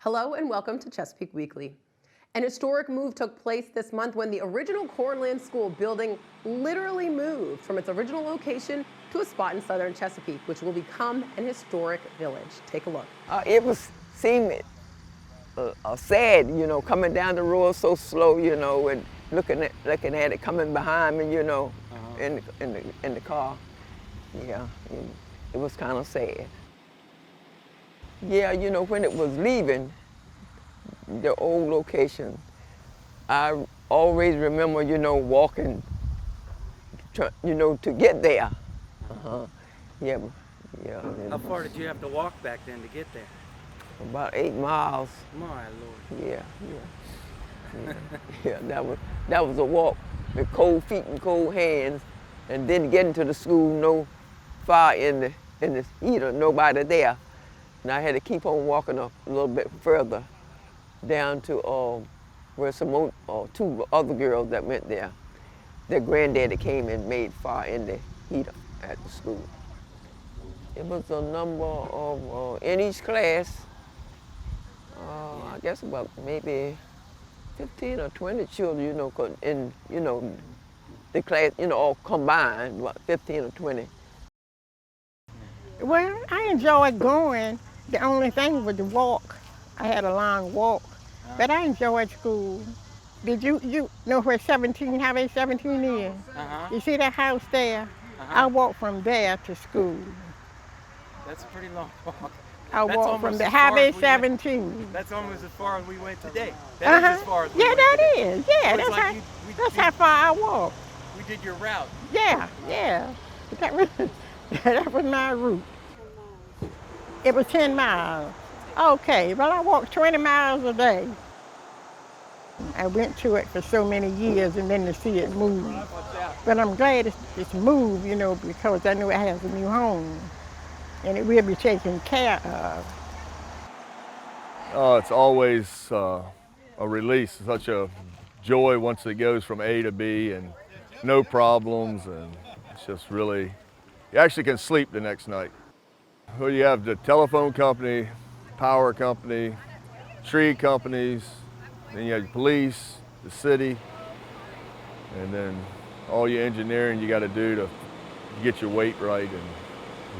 Hello and welcome to Chesapeake Weekly. An historic move took place this month when the original Cornland School building literally moved from its original location to a spot in southern Chesapeake, which will become an historic village. Take a look. It seemed sad, coming down the road so slow, and looking at it coming behind me, in the car. Yeah, it was kind of sad. Yeah, when it was leaving the old location, I always remember, walking, to get there. Yeah. How far did you have to walk back then to get there? About 8 miles. My Lord. Yeah. Yeah, that was a walk with cold feet and cold hands, and then getting to the school, no fire in the heater, nobody there. And I had to keep on walking a little bit further down to where two other girls that went there. Their granddaddy came and made fire in the heater at the school. It was a number of, in each class, I guess about maybe 15 or 20 children, in, the class, all combined, about 15 or 20. Well, I enjoyed going. The only thing was the walk. I had a long walk, but I enjoyed school. Did you know where Highway 17 is? You see that house there? I walked from there to school. That's a pretty long walk. I walked from the Highway 17. That's almost as far as we went today. That is as far as we went that today. is. Yeah, that's how far I walked. We did your route. Yeah. That was my route. It was 10 miles. Okay, well, I walked 20 miles a day. I went to it for so many years and then to see it move. But I'm glad it's moved, because I know it has a new home and it will be taken care of. Oh, it's always a release, such a joy once it goes from A to B and no problems, and it's just really, you actually can sleep the next night. Well, you have the telephone company, power company, tree companies, then you have the police, the city, and then all your engineering you got to do to get your weight right and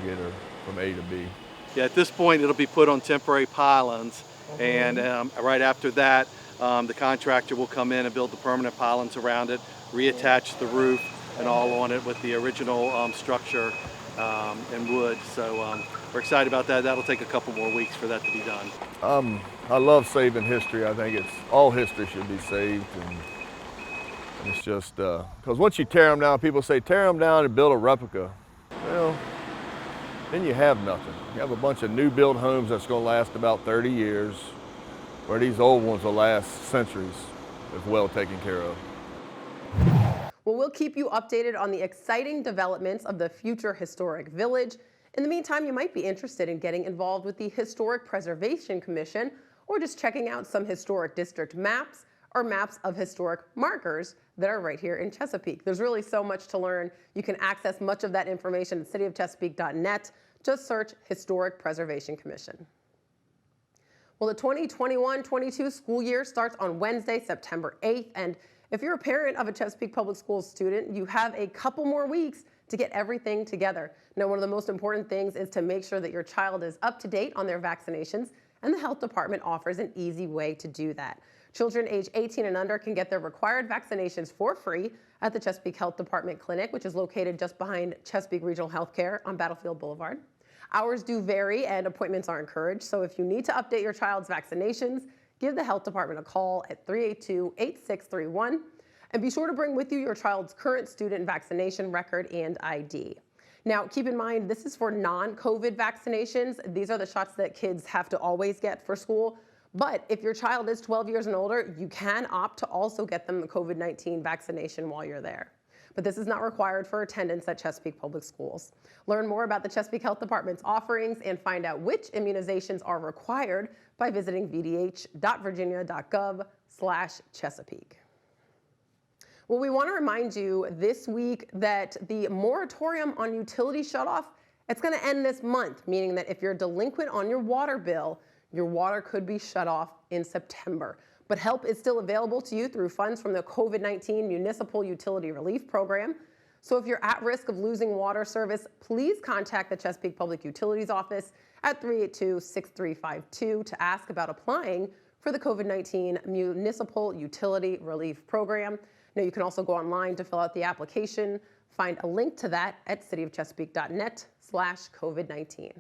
get her from A to B. Yeah, at this point it'll be put on temporary pylons, and right after that the contractor will come in and build the permanent pylons around it, reattach the roof and all on it with the original structure and wood. So we're excited about that. That'll take a couple more weeks for that to be done. I love saving history. I think all history should be saved, and it's just because once you tear them down, people say tear them down and build a replica. Well, then you have nothing. You have a bunch of new built homes that's going to last about 30 years, where these old ones will last centuries if well taken care of. Well, we'll keep you updated on the exciting developments of the future historic village. In the meantime, you might be interested in getting involved with the Historic Preservation Commission, or just checking out some historic district maps or maps of historic markers that are right here in Chesapeake. There's really so much to learn. You can access much of that information at cityofchesapeake.net. Just search Historic Preservation Commission. Well, the 2021-22 school year starts on Wednesday, September 8th, and if you're a parent of a Chesapeake Public Schools student, you have a couple more weeks to get everything together. Now, one of the most important things is to make sure that your child is up to date on their vaccinations, and the health department offers an easy way to do that. Children age 18 and under can get their required vaccinations for free at the Chesapeake Health Department Clinic, which is located just behind Chesapeake Regional Healthcare on Battlefield Boulevard. Hours do vary and appointments are encouraged, so if you need to update your child's vaccinations, give the health department a call at 382-8631. And be sure to bring with you your child's current student vaccination record and ID. Now, keep in mind, this is for non-COVID vaccinations. These are the shots that kids have to always get for school. But if your child is 12 years and older, you can opt to also get them the COVID-19 vaccination while you're there. But this is not required for attendance at Chesapeake Public Schools. Learn more about the Chesapeake Health Department's offerings and find out which immunizations are required by visiting vdh.virginia.gov/Chesapeake. Well, we want to remind you this week that the moratorium on utility shutoff, it's going to end this month, meaning that if you're delinquent on your water bill, your water could be shut off in September. But help is still available to you through funds from the COVID-19 Municipal Utility Relief Program. So if you're at risk of losing water service, please contact the Chesapeake Public Utilities Office at 382-6352 to ask about applying for the COVID-19 Municipal Utility Relief Program. Now, you can also go online to fill out the application. Find a link to that at cityofchesapeake.net/COVID-19.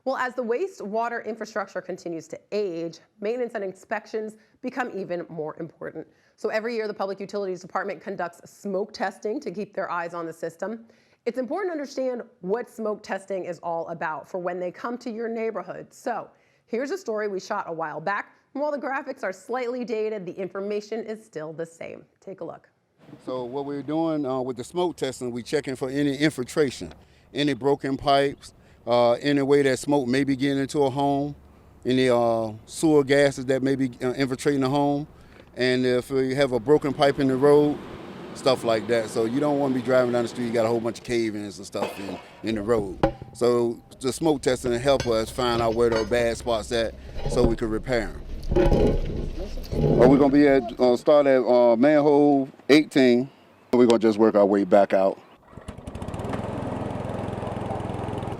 Well, as the wastewater infrastructure continues to age, maintenance and inspections become even more important. So every year, the Public Utilities Department conducts smoke testing to keep their eyes on the system. It's important to understand what smoke testing is all about for when they come to your neighborhood. So here's a story we shot a while back. And while the graphics are slightly dated, the information is still the same. Take a look. So what we're doing with the smoke testing, we're checking for any infiltration, any broken pipes, any way that smoke may be getting into a home, any sewer gases that may be infiltrating the home, and if you have a broken pipe in the road, stuff like that. So you don't want to be driving down the street, you got a whole bunch of cave-ins and stuff in the road. So the smoke testing will help us find out where the bad spots at so we can repair them. We're going to be start at manhole 18. We're going to just work our way back out.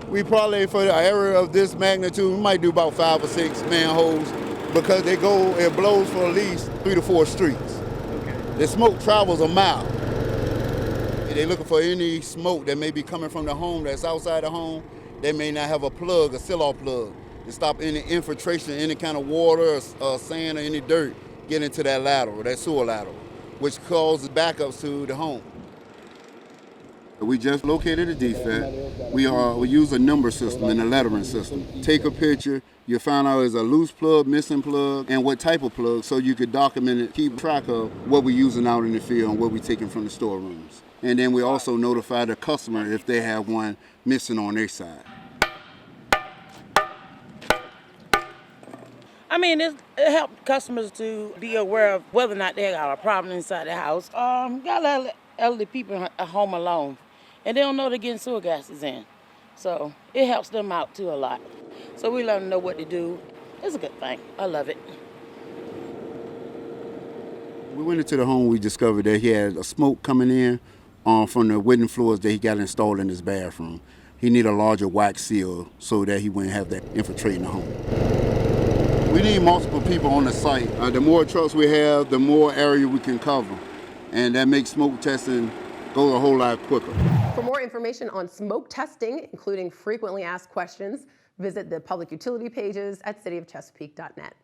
We probably, for an area of this magnitude, we might do about 5 or 6 manholes because it blows for at least 3 to 4 streets. Okay. The smoke travels a mile. They're looking for any smoke that may be coming from the home that's outside the home. They may not have a plug, a seal-off plug, to stop any infiltration, any kind of water or sand or any dirt get into that lateral, that sewer lateral, which causes backups to the home. We just located a defect. We use a number system and a lettering system. Take a picture, you find out is a loose plug, missing plug, and what type of plug, so you could document it, keep track of what we're using out in the field and what we're taking from the storerooms. And then we also notify the customer if they have one missing on their side. I mean, it helps customers to be aware of whether or not they got a problem inside the house. Got a lot of elderly people at home alone, and they don't know they're getting sewer gases in. So it helps them out too a lot. So we let them know what to do. It's a good thing. I love it. We went into the home, we discovered that he had a smoke coming in from the wooden floors that he got installed in his bathroom. He needed a larger wax seal so that he wouldn't have that infiltrating the home. We need multiple people on the site. The more trucks we have, the more area we can cover. And that makes smoke testing go a whole lot quicker. For more information on smoke testing, including frequently asked questions, visit the public utility pages at cityofchesapeake.net.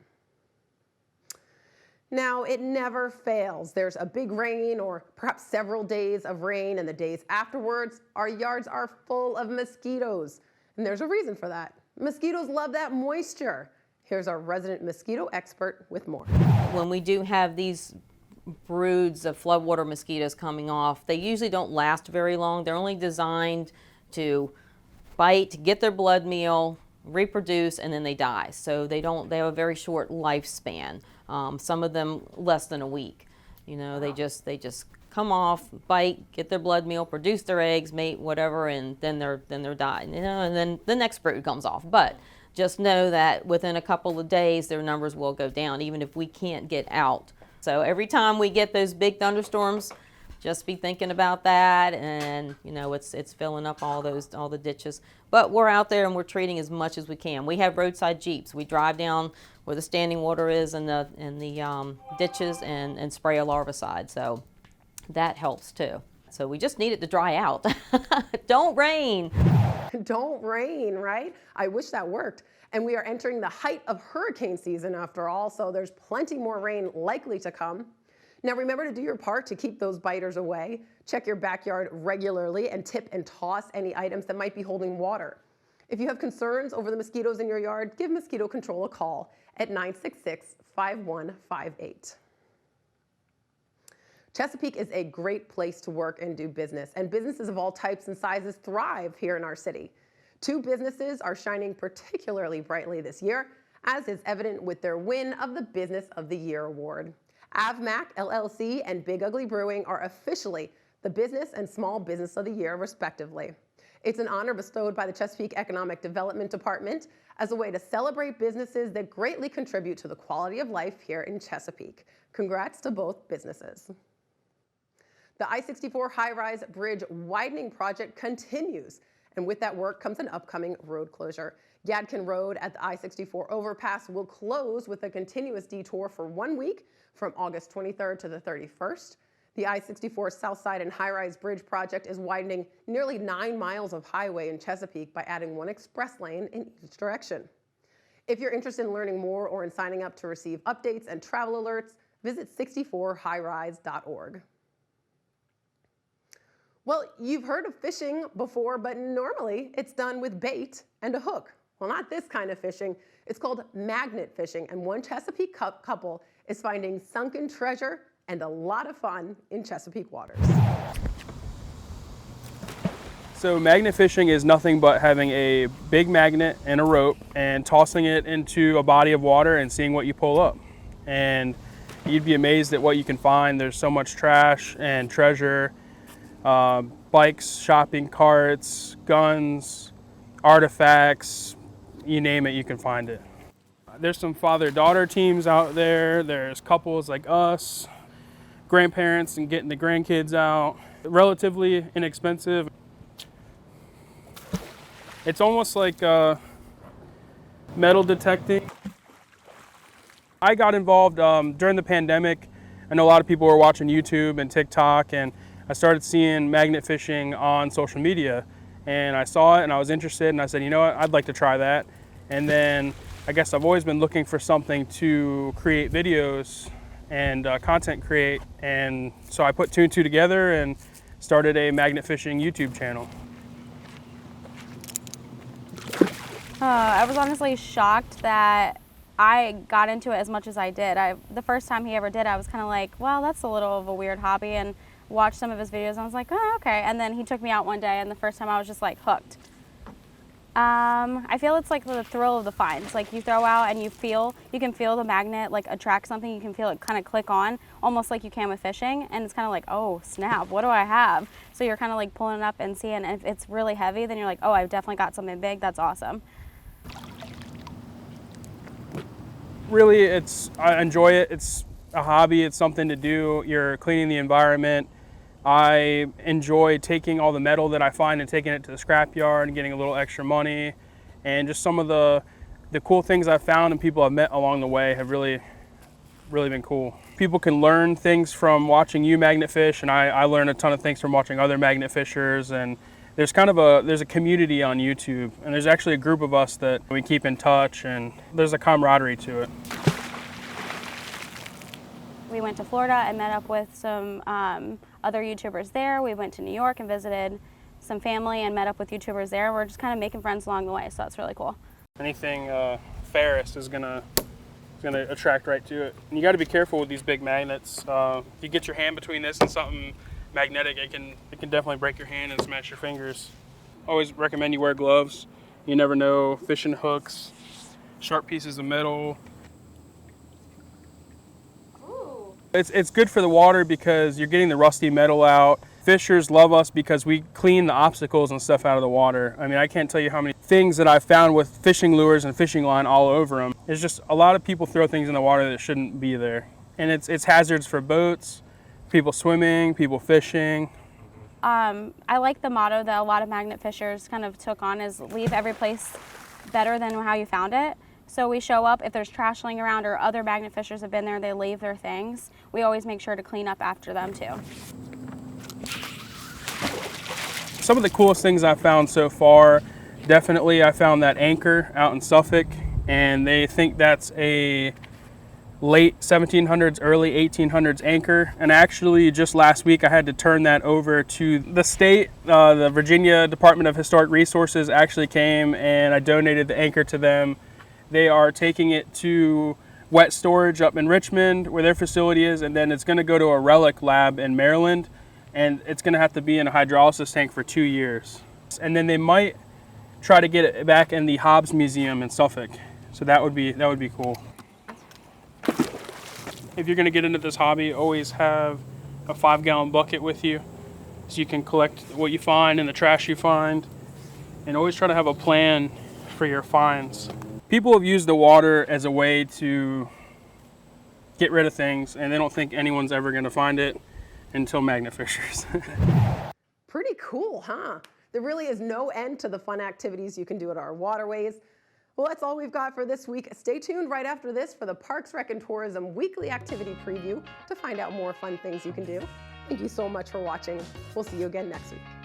Now, it never fails. There's a big rain or perhaps several days of rain, and the days afterwards, our yards are full of mosquitoes. And there's a reason for that. Mosquitoes love that moisture. Here's our resident mosquito expert with more. When we do have these broods of floodwater mosquitoes coming off, they usually don't last very long. They're only designed to bite, get their blood meal, reproduce, and then they die. So they have a very short lifespan. Some of them less than a week. You know, they just come off, bite, get their blood meal, produce their eggs, mate, whatever, and then they're dying. You know, and then the next brood comes off. But just know that within a couple of days, their numbers will go down, even if we can't get out. So every time we get those big thunderstorms, just be thinking about that, and you know it's filling up all the ditches. But we're out there and we're treating as much as we can. We have roadside jeeps. We drive down where the standing water is in the ditches and spray a larvicide. So that helps too. So we just need it to dry out. Don't rain. Don't rain, right? I wish that worked. And we are entering the height of hurricane season after all, so there's plenty more rain likely to come. Now remember to do your part to keep those biters away. Check your backyard regularly and tip and toss any items that might be holding water. If you have concerns over the mosquitoes in your yard, give Mosquito Control a call at 966-5158. Chesapeake is a great place to work and do business, and businesses of all types and sizes thrive here in our city. 2 businesses are shining particularly brightly this year, as is evident with their win of the Business of the Year award. AvMac LLC and Big Ugly Brewing are officially the Business and Small Business of the Year, respectively. It's an honor bestowed by the Chesapeake Economic Development Department as a way to celebrate businesses that greatly contribute to the quality of life here in Chesapeake. Congrats to both businesses. The I-64 high-rise bridge widening project continues, and with that work comes an upcoming road closure. Yadkin Road at the I-64 overpass will close with a continuous detour for 1 week from August 23rd to the 31st. The I-64 South Side and high-rise bridge project is widening nearly 9 miles of highway in Chesapeake by adding 1 express lane in each direction. If you're interested in learning more or in signing up to receive updates and travel alerts, visit 64highrise.org. Well, you've heard of fishing before, but normally it's done with bait and a hook. Well, not this kind of fishing. It's called magnet fishing, and one Chesapeake couple is finding sunken treasure and a lot of fun in Chesapeake waters. So magnet fishing is nothing but having a big magnet and a rope and tossing it into a body of water and seeing what you pull up. And you'd be amazed at what you can find. There's so much trash and treasure, bikes, shopping carts, guns, artifacts, you name it, you can find it. There's some father-daughter teams out there. There's couples like us, grandparents and getting the grandkids out. Relatively inexpensive. It's almost like metal detecting. I got involved during the pandemic. I know a lot of people were watching YouTube and TikTok, and I started seeing magnet fishing on social media. And I saw it and I was interested, and I said, you know what, I'd like to try that. And then I guess I've always been looking for something to create videos and content create, and so I put two and two together and started a magnet fishing YouTube channel. I was honestly shocked that I got into it as much as I did. The first time he ever did, I was kind of like, well, that's a little of a weird hobby, and watched some of his videos and I was like, oh, okay. And then he took me out one day, and the first time I was just like hooked. I feel it's like the thrill of the find. It's like you throw out and you can feel the magnet like attract something. You can feel it kind of click on, almost like you can with fishing. And it's kind of like, oh snap, what do I have? So you're kind of like pulling it up and seeing, and if it's really heavy, then you're like, oh, I've definitely got something big. That's awesome. Really, I enjoy it. It's a hobby. It's something to do. You're cleaning the environment. I enjoy taking all the metal that I find and taking it to the scrapyard and getting a little extra money. And just some of the cool things I've found and people I've met along the way have really been cool. People can learn things from watching you magnet fish, and I learn a ton of things from watching other magnet fishers. And there's there's a community on YouTube, and there's actually a group of us that we keep in touch, and there's a camaraderie to it. We went to Florida and met up with some other YouTubers there. We went to New York and visited some family and met up with YouTubers there. We're just kind of making friends along the way, so that's really cool. Anything ferrous is gonna attract right to it. And you got to be careful with these big magnets. If you get your hand between this and something magnetic, it can definitely break your hand and smash your fingers. Always recommend you wear gloves. You never know, fishing hooks, sharp pieces of metal. It's good for the water because you're getting the rusty metal out. Fishers love us because we clean the obstacles and stuff out of the water. I mean, I can't tell you how many things that I've found with fishing lures and fishing line all over them. It's just a lot of people throw things in the water that shouldn't be there. And it's hazards for boats, people swimming, people fishing. I like the motto that a lot of magnet fishers kind of took on is leave every place better than how you found it. So we show up, if there's trash laying around or other magnet fishers have been there, they leave their things. We always make sure to clean up after them too. Some of the coolest things I've found so far, definitely I found that anchor out in Suffolk, and they think that's a late 1700s, early 1800s anchor. And actually just last week I had to turn that over to the state. The Virginia Department of Historic Resources actually came and I donated the anchor to them. They are taking it to wet storage up in Richmond where their facility is, and then it's going to go to a relic lab in Maryland, and it's going to have to be in a hydrolysis tank for 2 years. And then they might try to get it back in the Hobbs Museum in Suffolk. So that would be cool. If you're going to get into this hobby, always have a 5-gallon bucket with you so you can collect what you find and the trash you find. and always try to have a plan for your finds. People have used the water as a way to get rid of things, and they don't think anyone's ever going to find it until magnet fishers. Pretty cool, huh? There really is no end to the fun activities you can do at our waterways. Well, that's all we've got for this week. Stay tuned right after this for the Parks, Rec, and Tourism Weekly Activity Preview to find out more fun things you can do. Thank you so much for watching. We'll see you again next week.